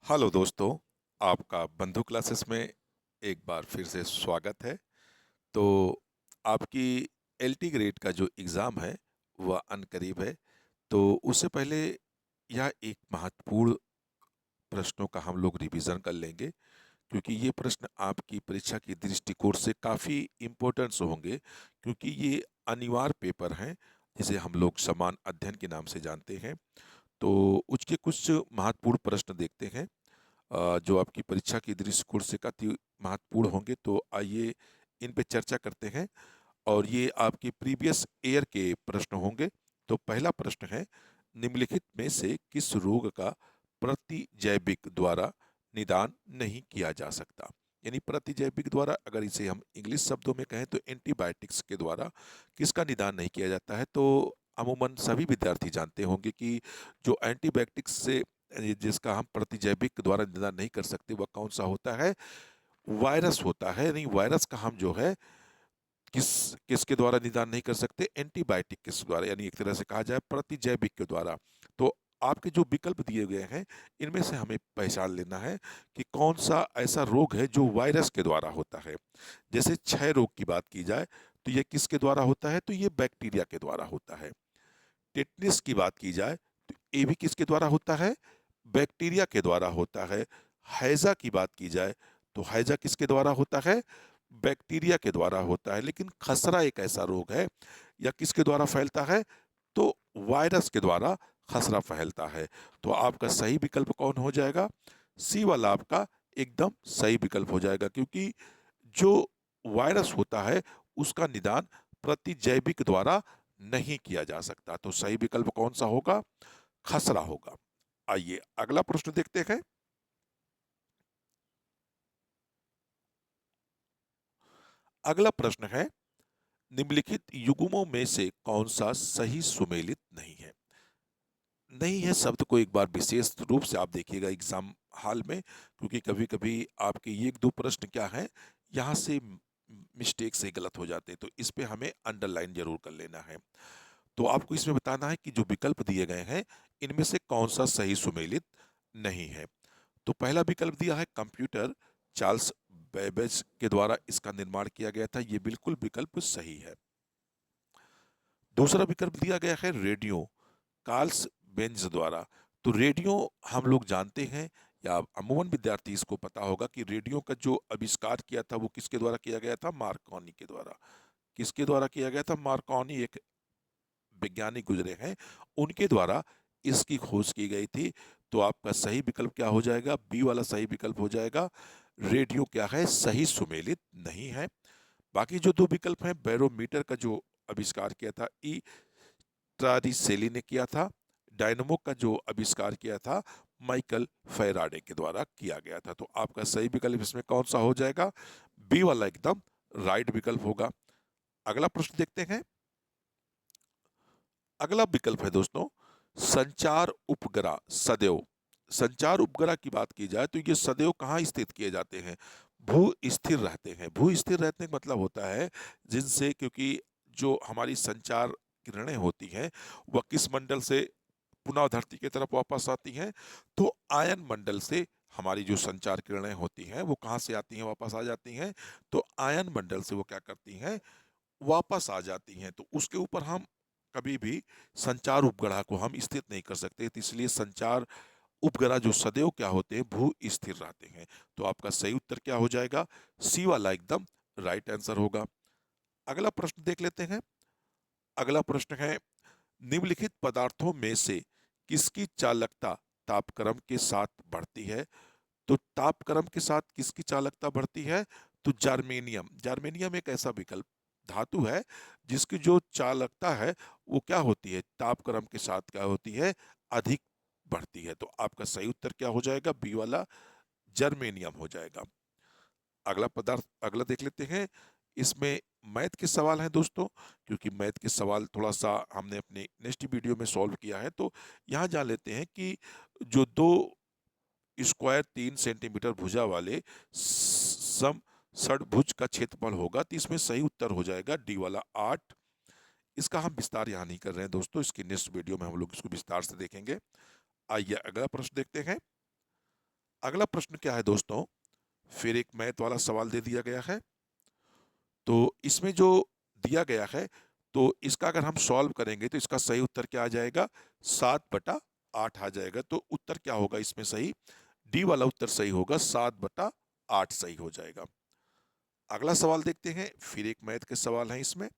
Hello दोस्तों, आपका बंधु क्लासेस में एक बार फिर से स्वागत है। तो आपकी एलटी ग्रेड का जो एग्ज़ाम है वह अनकरीब है। तो उससे पहले यह एक महत्वपूर्ण प्रश्नों का हम लोग रिवीजन कर लेंगे, क्योंकि ये प्रश्न आपकी परीक्षा की दृष्टिकोण से काफ़ी इम्पोर्टेंट्स होंगे, क्योंकि ये अनिवार्य पेपर हैं जिसे हम लोग समान अध्ययन के नाम से जानते हैं। तो उसके कुछ महत्वपूर्ण प्रश्न देखते हैं जो आपकी परीक्षा की दृष्टिकोण से काफ़ी महत्वपूर्ण होंगे। तो आइए इन पे चर्चा करते हैं, और ये आपके प्रीवियस ईयर के प्रश्न होंगे। तो पहला प्रश्न है, निम्नलिखित में से किस रोग का प्रतिजैविक द्वारा निदान नहीं किया जा सकता। यानी प्रतिजैविक द्वारा, अगर इसे हम इंग्लिश शब्दों में कहें तो एंटीबायोटिक्स के द्वारा किसका निदान नहीं किया जाता है। तो अमूमन सभी विद्यार्थी जानते होंगे कि जो एंटीबायोटिक्स से जिसका हम प्रतिजैविक द्वारा निदान नहीं कर सकते वह कौन सा होता है। वायरस होता है। नहीं, वायरस का हम जो है किस किसके द्वारा निदान नहीं कर सकते, एंटीबायोटिक किस द्वारा, यानी एक तरह से कहा जाए प्रतिजैविक के द्वारा। तो आपके जो विकल्प दिए गए हैं इनमें से हमें पहचान लेना है कि कौन सा ऐसा रोग है जो वायरस के द्वारा होता है। जैसे क्षय रोग की बात की जाए तो ये किसके द्वारा होता है, तो ये बैक्टीरिया के द्वारा होता है। टेटनिस की बात की जाए तो ये भी किसके द्वारा होता है, बैक्टीरिया के द्वारा होता है। हैजा की बात की जाए तो हैजा किसके द्वारा होता है, बैक्टीरिया के द्वारा होता है। लेकिन खसरा एक ऐसा रोग है, या किसके द्वारा फैलता है, तो वायरस के द्वारा खसरा फैलता है। तो आपका सही विकल्प कौन हो जाएगा, सी वाला आपका एकदम सही विकल्प हो जाएगा, क्योंकि जो वायरस होता है उसका निदान प्रतिजैविक द्वारा नहीं किया जा सकता। तो सही विकल्प कौन सा होगा, खसरा होगा। आइए अगला प्रश्न देखते हैं। अगला प्रश्न है, निम्नलिखित युग्मों में से कौन सा सही सुमेलित नहीं है। नहीं है शब्द को एक बार विशेष रूप से आप देखिएगा एग्जाम हॉल में, क्योंकि कभी कभी आपके ये एक दो प्रश्न क्या है, यहाँ से मिस्टेक से गलत हो जाते हैं। तो इस पे हमें अंडरलाइन जरूर कर लेना है। तो आपको इसमें बताना है कि जो विकल्प दिए गए हैं इनमें से कौन सा सही सुमेलित नहीं है। तो पहला विकल्प दिया है कंप्यूटर, चार्ल्स बेबेज के द्वारा इसका निर्माण किया गया था, ये बिल्कुल विकल्प सही है। दूसरा विकल्प दिया गया है रेडियो, कार्ल्स बेंज द्वारा। तो रेडियो हम लोग जानते हैं, या अमूमन विद्यार्थी इसको पता होगा कि रेडियो का जो आविष्कार किया था वो किसके द्वारा किया गया था, मार्कोनी के द्वारा। किसके द्वारा किया गया था, मार्कोनी एक वैज्ञानिक गुजरे हैं, उनके द्वारा इसकी खोज की गई थी। तो आपका सही विकल्प क्या हो जाएगा, बी वाला सही विकल्प हो जाएगा। रेडियो क्या है, सही सुमेलित नहीं है। बाकी जो दो विकल्प हैं, बैरोमीटर का जो आविष्कार किया था ई ट्रारिसेली ने किया था। डायनमो का जो आविष्कार किया था माइकल फैराडे के द्वारा किया गया था। तो आपका सही विकल्प इसमें कौन सा हो जाएगा, बी वाला एकदम राइट विकल्प होगा। अगला प्रश्न देखते हैं। अगला विकल्प है दोस्तों, संचार उपग्रह सदैव। संचार उपग्रह की बात की जाए तो ये सदैव कहाँ स्थित किए जाते हैं, भू स्थिर रहते हैं। भू स्थिर रहने का मतलब होता है जिनसे, क्योंकि जो हमारी संचार किरणें होती हैं वह किस मंडल से पुनः धरती की तरफ वापस आती हैं, तो आयन मंडल से हमारी जो संचार किरणें होती हैं वो कहाँ से आती हैं, वापस आ जाती हैं। तो आयन मंडल से वो क्या करती हैं, वापस आ जाती हैं। तो उसके ऊपर हम कभी भी संचार उपग्रह को हम स्थित नहीं कर सकते। तो इसलिए संचार उपग्रह जो सदैव क्या होते हैं, भू स्थिर रहते हैं। तो आपका सही उत्तर क्या हो जाएगा, सी वाला एकदम राइट आंसर होगा। अगला प्रश्न देख लेते हैं। अगला प्रश्न है, निम्नलिखित पदार्थों में से किसकी चालकता तापक्रम के साथ बढ़ती है। तो तापक्रम के साथ किसकी चालकता बढ़ती है, तो जर्मेनियम। जर्मेनियम एक ऐसा विकल्प धातु है जिसकी जो चालकता है वो क्या होती है, तापक्रम के साथ क्या होती है, अधिक बढ़ती है। तो आपका सही उत्तर क्या हो जाएगा, बी वाला जर्मेनियम हो जाएगा। अगला पदार्थ अगला देख लेते हैं। इसमें मैथ के सवाल हैं दोस्तों, क्योंकि मैथ के सवाल थोड़ा सा हमने अपने नेक्स्ट वीडियो में सॉल्व किया है। तो यहाँ जान लेते हैं कि जो दो स्क्वायर 3 सेंटीमीटर भुजा वाले सम षडभुज का क्षेत्रफल होगा, तो इसमें सही उत्तर हो जाएगा डी वाला 8। इसका हम विस्तार यहाँ नहीं कर रहे हैं दोस्तों, इसकी नेक्स्ट वीडियो में हम लोग इसको विस्तार से देखेंगे। आइए अगला प्रश्न देखते हैं। अगला प्रश्न क्या है दोस्तों, फिर एक मैथ वाला सवाल दे दिया गया है। तो इसमें जो दिया गया है, तो इसका अगर हम सॉल्व करेंगे तो इसका सही उत्तर क्या आ जाएगा, 7/8 आ जाएगा। तो उत्तर क्या होगा इसमें सही, डी वाला उत्तर सही होगा, 7/8 सही हो जाएगा। अगला सवाल देखते हैं, फिर एक मैथ के सवाल हैं इसमें।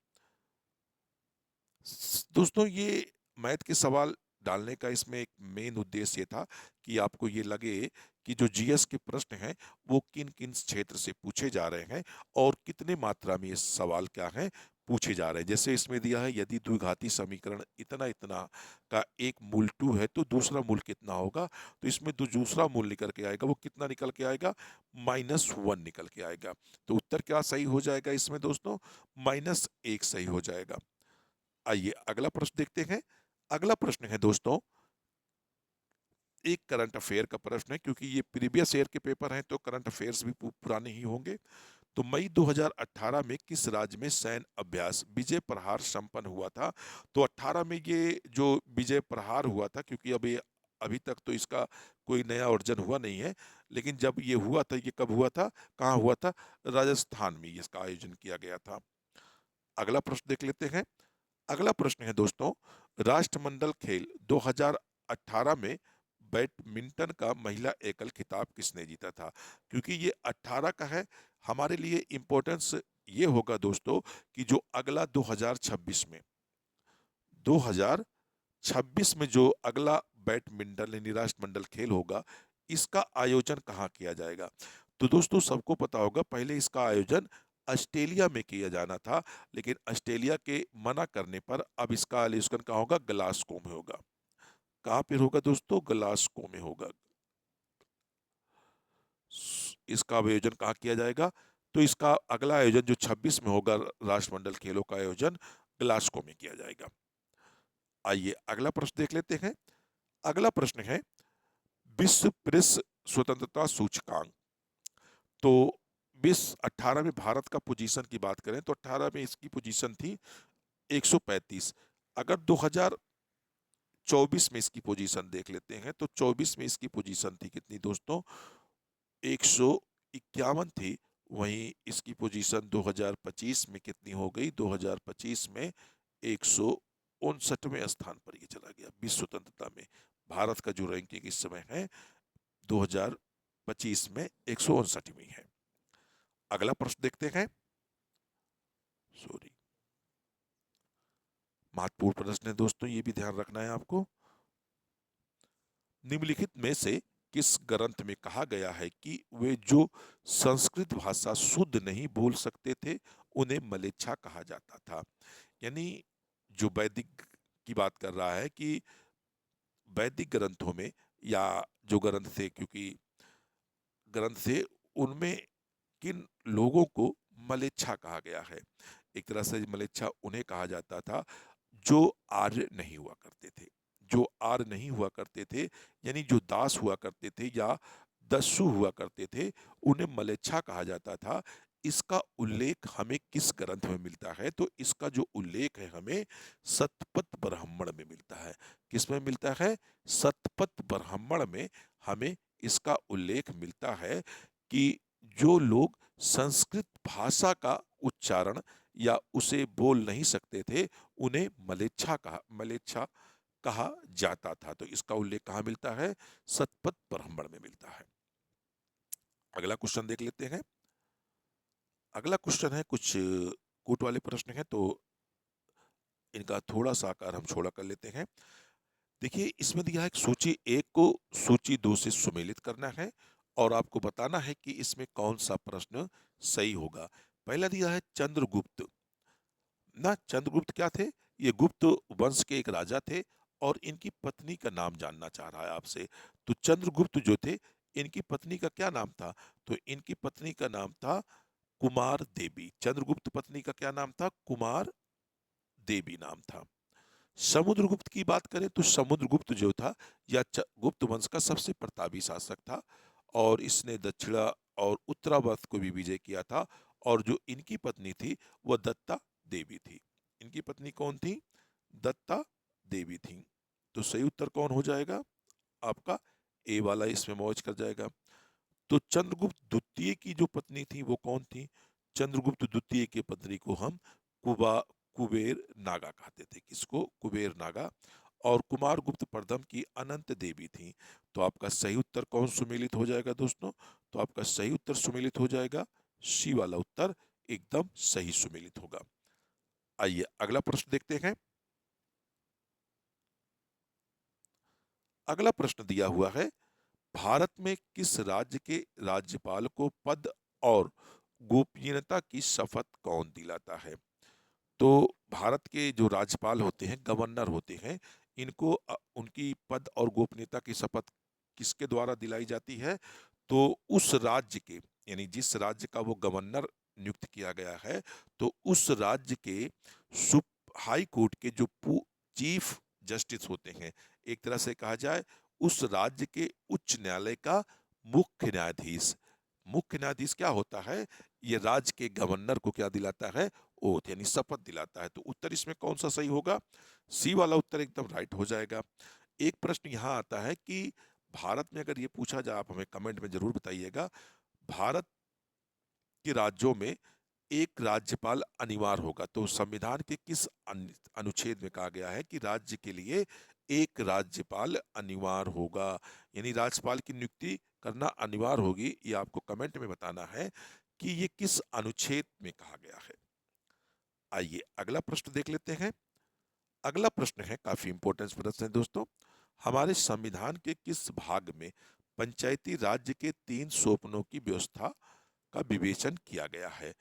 दोस्तों ये मैथ के सवाल डालने का इसमें एक मेन उद्देश्य ये था कि आपको ये लगे कि जो जीएस के प्रश्न हैं वो किन किन क्षेत्र से पूछे जा रहे हैं और कितने मात्रा में ये सवाल क्या है पूछे जा रहे हैं। जैसे इसमें दिया है यदि द्विघाती समीकरण इतना इतना का एक मूल 2 है तो दूसरा मूल कितना होगा, तो इसमें जो दूसरा मूल निकल के आएगा वो कितना निकल के आएगा, -1 निकल के आएगा। तो उत्तर क्या सही हो जाएगा इसमें दोस्तों, -1 सही हो जाएगा। आइए अगला प्रश्न देखते हैं। अगला प्रश्न है दोस्तों, एक करंट अफेयर का प्रश्न है, क्योंकि ये प्रीवियस ईयर के पेपर हैं तो करंट अफेयर्स भी पुराने ही होंगे। तो मई 2018 में किस राज्य में सैन्य अभ्यास विजय प्रहार संपन्न हुआ था। तो 18 में ये जो विजय प्रहार हुआ था, क्योंकि अभी तक तो इसका कोई नया अर्जन हुआ नहीं है, लेकिन जब ये हुआ था, ये कब हुआ था, कहाँ हुआ था, राजस्थान में इसका आयोजन किया गया था। अगला प्रश्न देख लेते हैं। अगला प्रश्न है दोस्तों, राष्ट्रमंडल खेल 2018 में बैडमिंटन का महिला एकल खिताब किसने जीता था। क्योंकि ये 18 का है, हमारे लिए इंपॉर्टेंस ये होगा दोस्तों कि जो अगला 2026 में जो अगला बैडमिंटन यानी राष्ट्रमंडल खेल होगा, इसका आयोजन कहाँ किया जाएगा। तो दोस्तों सबको पता होगा पहले इसका आयोजन ऑस्ट्रेलिया में किया जाना था, लेकिन ऑस्ट्रेलिया के मना करने पर अब इसका आयोजन कहाँ होगा, ग्लासगो में होगा। कहाँ पे होगा दोस्तों, ग्लासगो में होगा। इसका आयोजन कहाँ किया जाएगा, तो इसका अगला आयोजन जो 26 में होगा, राष्ट्रमंडल खेलों का आयोजन ग्लासगो में किया जाएगा। आइए अगला प्रश्न देख लेते हैं। अगला प्रश्न है, विश्व प्रेस स्वतंत्रता सूचकांक। तो 2018 में भारत का पोजीशन की बात करें तो 18 में इसकी पोजीशन थी 135। अगर 2024 में इसकी पोजीशन देख लेते हैं तो 24 में इसकी पोजीशन थी कितनी दोस्तों, 151 थी। वहीं इसकी पोजीशन 2025 में कितनी हो गई, 2025 में 159वें स्थान पर ये चला गया। विश्व स्वतंत्रता में भारत का जो रैंकिंग इस समय है 2025 में 159वीं है। अगला प्रश्न देखते हैं। सॉरी, महत्वपूर्ण प्रश्न है दोस्तों, ये भी ध्यान रखना है आपको। निम्नलिखित में से किस ग्रंथ में कहा गया है कि वे जो संस्कृत भाषा शुद्ध नहीं बोल सकते थे उन्हें मलेच्छा कहा जाता था। यानी जो वैदिक की बात कर रहा है कि वैदिक ग्रंथों में या जो ग्रंथ थे, क्योंकि ग्रंथ थे उनमें किन लोगों को मलेच्छा कहा गया है। एक तरह से मलेच्छा उन्हें कहा जाता था जो आर्य नहीं हुआ करते थे। जो आर्य नहीं हुआ करते थे यानी जो दास हुआ करते थे या दस्यु हुआ करते थे, उन्हें मलेच्छा कहा जाता था। इसका उल्लेख हमें किस ग्रंथ में मिलता है, तो इसका जो उल्लेख है हमें सतपथ ब्राह्मण में मिलता है। किस में मिलता है, सतपथ ब्राह्मण में हमें इसका उल्लेख मिलता है कि जो लोग संस्कृत भाषा का उच्चारण या उसे बोल नहीं सकते थे उन्हें मलेच्छा कहा जाता था। तो इसका उल्लेख कहाँ मिलता है, सतपथ ब्राह्मण में मिलता है। अगला क्वेश्चन देख लेते हैं। अगला क्वेश्चन है, कुछ कूट वाले प्रश्न हैं तो इनका थोड़ा सा आकार हम छोड़ा कर लेते हैं। देखिए इसमें दिया है कि सूची 1 को सूची 2 से सुमेलित करना है और आपको बताना है कि इसमें कौन सा प्रश्न सही होगा। पहला दिया है चंद्रगुप्त। ना चंद्रगुप्त क्या थे, ये गुप्त वंश के एक राजा थे और इनकी पत्नी का नाम जानना चाह रहा है आपसे। तो चंद्रगुप्त जो थे, इनकी पत्नी का क्या नाम था, तो इनकी पत्नी का नाम था कुमार देवी। चंद्रगुप्त पत्नी का क्या नाम था, कुमार देवी नाम था। समुद्रगुप्त की बात करें तो समुद्रगुप्त जो था यह गुप्त वंश का सबसे प्रतापी शासक था और इसने दक्षिणा और उत्तरावर्त को भी विजय किया था। और जो इनकी पत्नी थी वह दत्ता देवी थी। इनकी पत्नी कौन थी, दत्ता देवी थी। तो सही उत्तर कौन हो जाएगा आपका, ए वाला इसमें मौज कर जाएगा। तो चंद्रगुप्त द्वितीय की जो पत्नी थी वो कौन थी? चंद्रगुप्त द्वितीय की पत्नी को हम कुबा कुबेर नागा कहते थे। किसको? कुबेर नागा। और कुमार गुप्त प्रथम की अनंत देवी थी। तो आपका सही उत्तर कौन सुमेलित हो जाएगा दोस्तों? तो आपका सही उत्तर सुमेलित हो जाएगा सी वाला उत्तर एकदम सही सुमेलित होगा। आइए अगला प्रश्न देखते हैं। अगला प्रश्न दिया हुआ है, भारत में किस राज्य के राज्यपाल को पद और गोपनीयता की शपथ कौन दिलाता है? तो भारत के जो राज्यपाल होते हैं, गवर्नर होते हैं, इनको उनकी पद और गोपनीयता की शपथ किसके द्वारा दिलाई जाती है? तो उस राज्य के, यानी जिस राज्य का वो गवर्नर नियुक्त किया गया है, तो उस राज्य के हाई कोर्ट के जो चीफ जस्टिस होते हैं, एक तरह से कहा जाए उस राज्य के उच्च न्यायालय का मुख्य न्यायाधीश। मुख्य न्यायाधीश क्या होता है? ये राज्य के गवर्नर को क्या दिलाता है? ओथ, यानी शपथ दिलाता है। तो उत्तर इसमें कौन सा सही होगा? सी वाला उत्तर एकदम राइट हो जाएगा। एक प्रश्न यहां आता है कि भारत में अगर ये पूछा जाए, आप हमें कमेंट में जरूर बताइएगा, भारत के राज्यों में एक राज्यपाल अनिवार्य होगा, तो संविधान के किस अनुच्छेद में कहा गया है कि राज्य के लिए एक राज्यपाल अनिवार्य होगा? यानी राज्यपाल की नियुक्ति करना अनिवार्य होगी, ये आपको कमेंट में बताना है कि ये किस अनुच्छेद में कहा गया है। आइए अगला प्रश्न देख लेते हैं। अगला प्रश्न है, काफी इंपॉर्टेंट प्रश्न है दोस्तों, हमारे संविधान के किस भाग में पंचायती राज्य के 3 सोपानों की व्यवस्था का विवेचन किया गया है?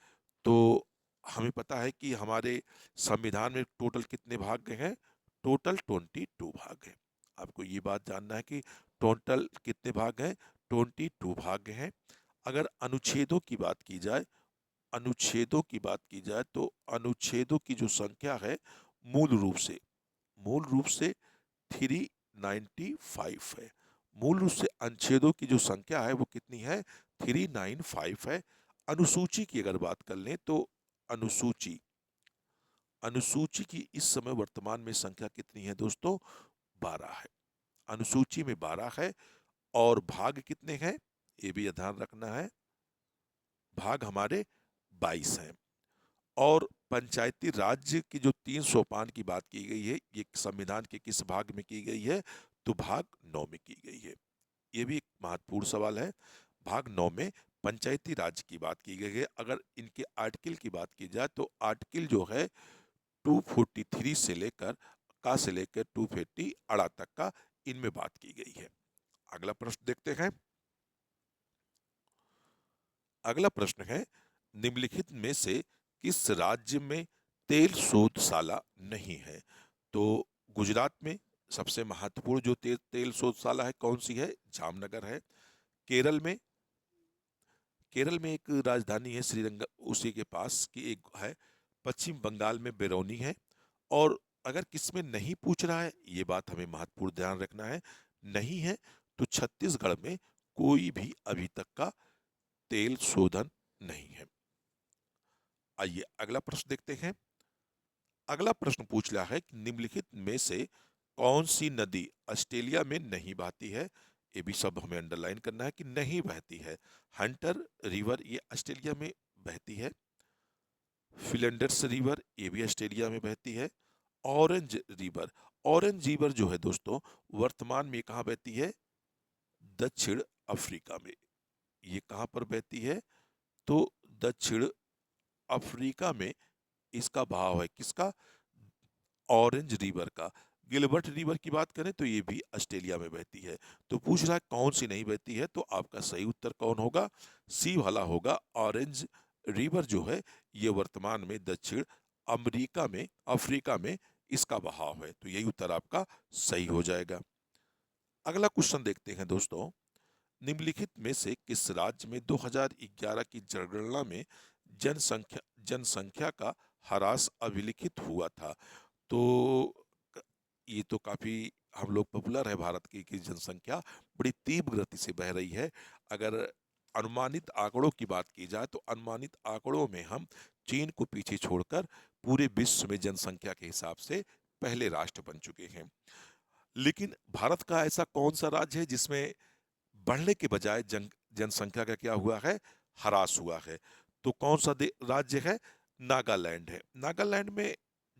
तो हमें पता है कि हमारे संविधान में टोटल कितने भाग हैं? टोटल 22 भाग हैं। आपको ये बात जानना है कि टोटल कितने भाग हैं? 22 भाग हैं। अगर अनुच्छेदों की बात की जाए, अनुच्छेदों की बात की जाए तो अनुच्छेदों की जो संख्या है, मूल रूप से 395 है। मूल रूप से अनुच्छेदों की जो संख्या है वो कितनी है? 395 है। अनुसूची की अगर बात कर लें तो अनुसूची अनुसूची की इस समय वर्तमान में संख्या कितनी है दोस्तों? 12 है। अनुसूची में 12 है। और भाग कितने हैं? ये भी ध्यान रखना है, भाग हमारे 22 हैं। और पंचायती राज्य की जो 3 सोपान की बात की गई है, ये संविधान के किस भाग में की गई है? तो भाग 9 में की गई है। ये भी एक महत्वपूर्ण सवाल है। भाग 9 में पंचायती राज की बात की गई है। अगर इनके आर्टिकल की बात की जाए तो आर्टिकल जो है 243 से लेकर 250 अड़ा तक का इनमें बात की गई है। अगला प्रश्न देखते हैं। अगला प्रश्न है, निम्नलिखित में से किस राज्य में तेल शोधशाला नहीं है? तो गुजरात में सबसे महत्वपूर्ण जो तेल शोधशाला है कौन सी है? जामनगर है। केरल में केरल में एक राजधानी है श्रीरंगम, उसी के पास की एक है। पश्चिम बंगाल में बेरौनी है। और अगर किसमें नहीं पूछ रहा है, ये बात हमें महत्वपूर्ण ध्यान रखना है, नहीं है, तो छत्तीसगढ़ में कोई भी अभी तक का तेल शोधन नहीं है। आइए अगला प्रश्न देखते हैं। अगला प्रश्न पूछ रहा है कि निम्नलिखित में से कौन सी नदी ऑस्ट्रेलिया में नहीं बहती है? ये भी सब हमें अंडरलाइन करना है कि नहीं बहती है। हंटर रिवर ये ऑस्ट्रेलिया में बहती है। फिलेंडर्स रिवर ये भी ऑस्ट्रेलिया में बहती है। ऑरेंज रिवर, ऑरेंज रिवर जो है दोस्तों, वर्तमान में कहाँ बहती है? दक्षिण अफ्रीका में। ये कहाँ पर बहती है? तो दक्षिण अफ्रीका में इसका बहाव है। किसका? ऑरेंज रिवर का। गिलबर्ट रिवर की बात करें तो ये भी ऑस्ट्रेलिया में बहती है। तो पूछ रहा है कौन सी नहीं बहती है, तो आपका सही उत्तर कौन होगा? सी वाला होगा। ऑरेंज रिवर जो है ये वर्तमान में दक्षिण अमेरिका में, अफ्रीका में इसका बहाव है। तो यही उत्तर आपका सही हो जाएगा। अगला क्वेश्चन देखते हैं दोस्तों। निम्नलिखित में से किस राज्य में 2011 की जनगणना में जनसंख्या का ह्रास अभिलिखित हुआ था? तो ये तो काफी हम लोग पॉपुलर है भारत की जनसंख्या बड़ी तीव्र गति से बह रही है। अगर अनुमानित आंकड़ों की बात की जाए तो अनुमानित आंकड़ों में हम चीन को पीछे छोड़कर पूरे विश्व में जनसंख्या के हिसाब से पहले राष्ट्र बन चुके हैं। लेकिन भारत का ऐसा कौन सा राज्य है जिसमें बढ़ने के बजाय जनसंख्या का क्या हुआ है, ह्रास हुआ है। तो कौन सा राज्य है, नागालैंड है। नागालैंड में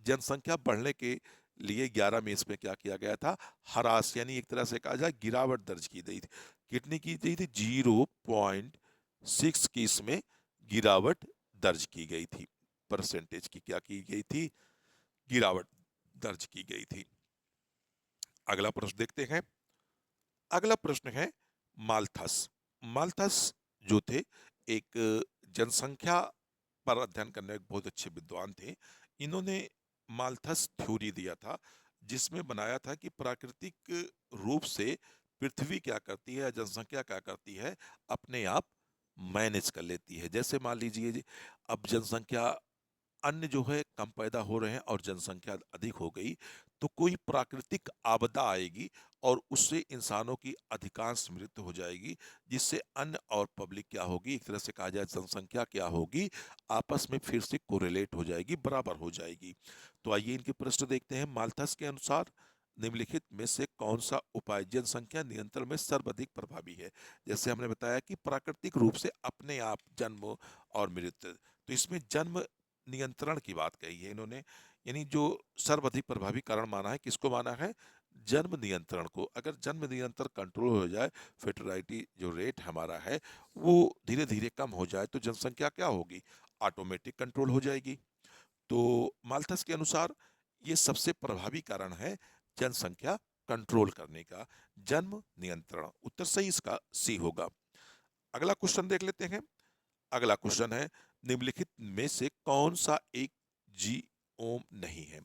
जनसंख्या बढ़ने के लिए 11 में इसमें क्या किया गया था, ह्रास यानी एक तरह से कहा जाए गिरावट दर्ज की गई थी। कितनी की गई थी, 0.6 की इसमें गिरावट दर्ज की गई थी। परसेंटेज की क्या की गई थी, गिरावट दर्ज की गई थी। अगला प्रश्न देखते हैं। अगला प्रश्न है माल्थस। माल्थस जो थे एक जनसंख्या पर अध्ययन करने एक बहुत अच्छे विद्वान थे। इन्होंने माल्थस थ्योरी दिया था, जिसमें बनाया था कि प्राकृतिक रूप से पृथ्वी क्या करती है, जनसंख्या क्या करती है, अपने आप मैनेज कर लेती है। जैसे मान लीजिए जी, अब जनसंख्या अन्न जो है कम पैदा हो रहे हैं और जनसंख्या अधिक हो गई, तो कोई प्राकृतिक आपदा आएगी और उससे इंसानों की अधिकांश मृत्यु हो जाएगी, जिससे अन्न और पब्लिक क्या होगी, एक तरह से कहा जाए जनसंख्या क्या होगी, आपस में फिर से कोरिलेट हो जाएगी, बराबर हो जाएगी। तो आइए इनके प्रश्न देखते हैं। माल्थस के अनुसार निम्नलिखित में से कौन सा उपाय जनसंख्या नियंत्रण में सर्वाधिक प्रभावी है। जैसे हमने बताया कि प्राकृतिक रूप से अपने आप जन्म और मृत्यु, तो इसमें जन्म नियंत्रण की बात कही है इन्होंने, यानी जो सर्वाधिक प्रभावी कारण माना है, किसको माना है, जन्म नियंत्रण को। अगर जन्म नियंत्रण कंट्रोल हो जाए, फर्टिलिटी जो रेट हमारा है वो धीरे धीरे कम हो जाए, तो जनसंख्या क्या होगी, ऑटोमेटिक कंट्रोल हो जाएगी। तो माल्थस के अनुसार ये सबसे प्रभावी कारण है जनसंख्या कंट्रोल करने का, जन्म नियंत्रण। उत्तर सही इसका सी होगा। अगला क्वेश्चन देख लेते हैं। अगला क्वेश्चन है, निम्नलिखित में से कौन सा एक जीओम नहीं है।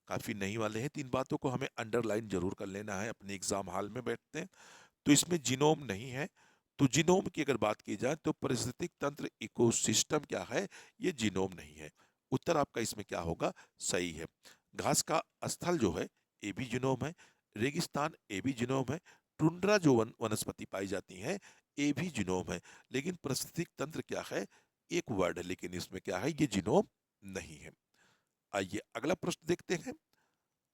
काफी नहीं वाले हैं, तीन बातों को हमें अंडरलाइन जरूर कर लेना है अपने एग्जाम हॉल में बैठते हैं। तो इसमें जीनोम नहीं है। तो जीनोम की अगर बात की जाए तो पारिस्थितिक तंत्र इकोसिस्टम क्या है, ये जीनोम नहीं है। उत्तर आपका इसमें क्या होगा, सही है। घास का स्थल जो है ये भी जीनोम है, रेगिस्तान ये भी जीनोम है, टुंड्रा जो वनस्पति पाई जाती है ये भी जीनोम है। लेकिन पारिस्थितिक तंत्र क्या है, एक वर्ड है, लेकिन इसमें क्या है, ये जीनोम नहीं है। आइए अगला प्रश्न देखते हैं।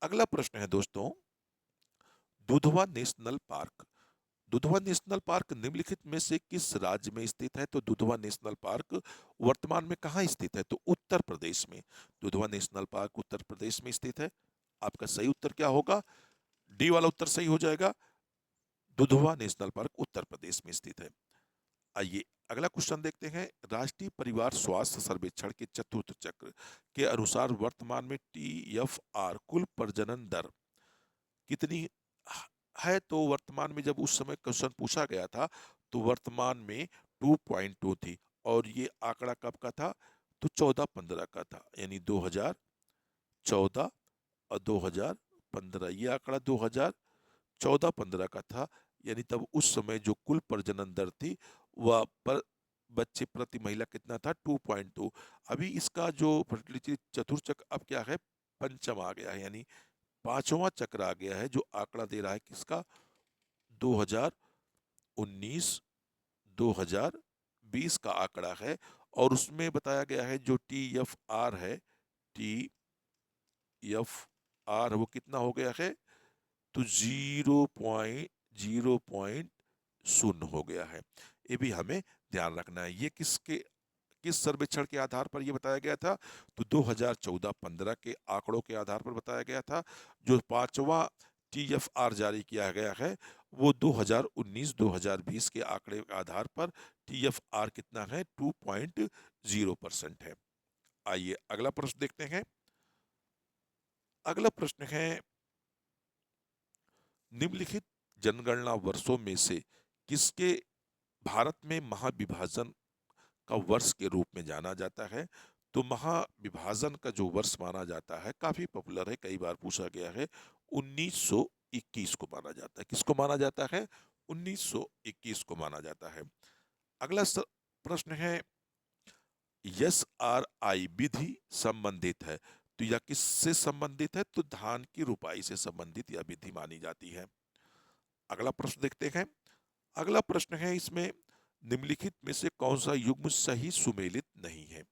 अगला प्रश्न है दोस्तों, Dudhwa national park. Dudhwa national park निम्नलिखित में से किस राज्य में स्थित है। तो दुधवा नेशनल पार्क वर्तमान में कहाँ स्थित है, तो उत्तर प्रदेश में। दुधवा नेशनल पार्क उत्तर प्रदेश में स्थित है। आपका सही उत्तर क्या होगा, डी वाला उत्तर सही हो जाएगा। दुधवा नेशनल पार्क उत्तर प्रदेश में स्थित है। आइए अगला क्वेश्चन देखते हैं। राष्ट्रीय परिवार स्वास्थ्य सर्वेक्षण के चतुर्थ चक्र के अनुसार वर्तमान में TFR कुल प्रजनन दर कितनी है। तो वर्तमान में जब उस समय क्वेश्चन पूछा गया था तो वर्तमान में 2.2 थी, और ये आंकड़ा कब का था, तो 14-15 का था, यानी 2014 और 2015, ये आंकड़ा 2014-15 का था। यानी तब उस समय जो कुल प्रजनन दर थी वह पर बच्चे प्रति महिला कितना था, 2.2। अभी इसका जो फर्टिलिटी चतुर्थ चक्र अब क्या है, पंचम आ गया है, यानी पांचवा चक्र आ गया है, जो आंकड़ा दे रहा है किसका, 2019 2020 का आंकड़ा है। और उसमें बताया गया है जो TFR है, TFR वो कितना हो गया है, तो 0.0 हो गया है। ये भी हमें ध्यान रखना है। ये किस सर्वेक्षण के आधार पर यह बताया गया था, तो 2014-15 के आंकड़ों के आधार पर बताया गया था। जो पांचवा TFR जारी किया गया है वो 2019-2020 के आंकड़े के आधार पर TFR कितना है, 2.0% है। आइए अगला प्रश्न देखते हैं। अगला प्रश्न है, निम्नलिखित जनगणना वर्षों में से किसके भारत में महाविभाजन का वर्ष के रूप में जाना जाता है। तो महाविभाजन का जो वर्ष माना जाता है, काफी पॉपुलर है, कई बार पूछा गया है, 1921 को माना जाता है। किसको माना जाता है, 1921 को माना जाता है। अगला प्रश्न है, SRI विधि संबंधित है, तो यह किससे संबंधित है, तो धान की रुपाई से संबंधित यह विधि मानी जाती है। अगला प्रश्न देखते हैं। अगला प्रश्न है इसमें, निम्नलिखित में से कौन सा युग्म सही सुमेलित नहीं है।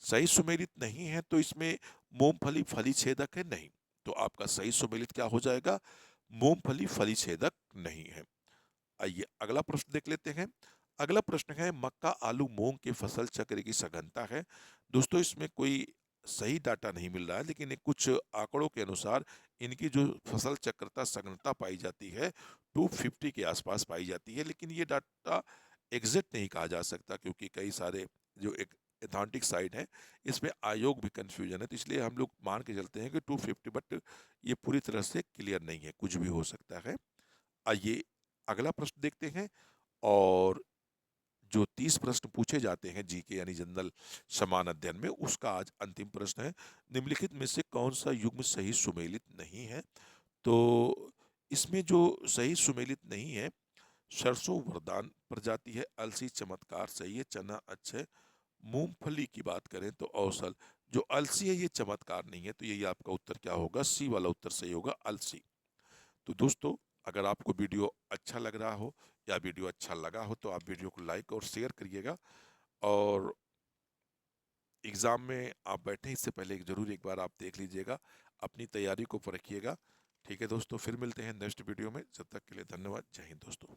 सही सुमेलित नहीं है तो इसमें मूंगफली फली छेदक है, नहीं। तो आपका सही सुमेलित क्या हो जाएगा, मूंगफली फली छेदक नहीं है। आइए अगला प्रश्न देख लेते हैं। अगला प्रश्न है, मक्का आलू मूंग के फसल चक्र की सघनता है। दोस्तों इसमें कोई सही डाटा नहीं मिल रहा है, लेकिन एक कुछ आंकड़ों के अनुसार इनकी जो फसल चक्रता सघनता पाई जाती है 250 के आसपास पाई जाती है। लेकिन ये डाटा एग्जैक्ट नहीं कहा जा सकता, क्योंकि कई सारे जो एक एथॉन्टिक साइट है इसमें आयोग भी कंफ्यूजन है, तो इसलिए हम लोग मान के चलते हैं कि 250, बट ये पूरी तरह से क्लियर नहीं है, कुछ भी हो सकता है। आइए अगला प्रश्न देखते हैं। और जो 30 प्रश्न पूछे जाते हैं जीके यानी जनरल समान अध्ययन में, उसका आज अंतिम प्रश्न है, निम्नलिखित में से कौन सा युग्म सही सुमेलित नहीं है। तो इसमें जो सही सुमेलित नहीं है, सरसों वरदान प्रजाति है, अलसी चमत्कार सही है, चना अच्छे, मूंगफली की बात करें तो औसल, जो अलसी है ये चमत्कार नहीं है, तो यही आपका उत्तर क्या होगा, सी वाला उत्तर सही होगा, अलसी। तो दोस्तों अगर आपको वीडियो अच्छा लग रहा हो या वीडियो अच्छा लगा हो तो आप वीडियो को लाइक और शेयर करिएगा। और एग्ज़ाम में आप बैठे इससे पहले ज़रूर एक बार आप देख लीजिएगा, अपनी तैयारी को परखिएगा। ठीक है दोस्तों, फिर मिलते हैं नेक्स्ट वीडियो में, जब तक के लिए धन्यवाद। जय हिंद दोस्तों।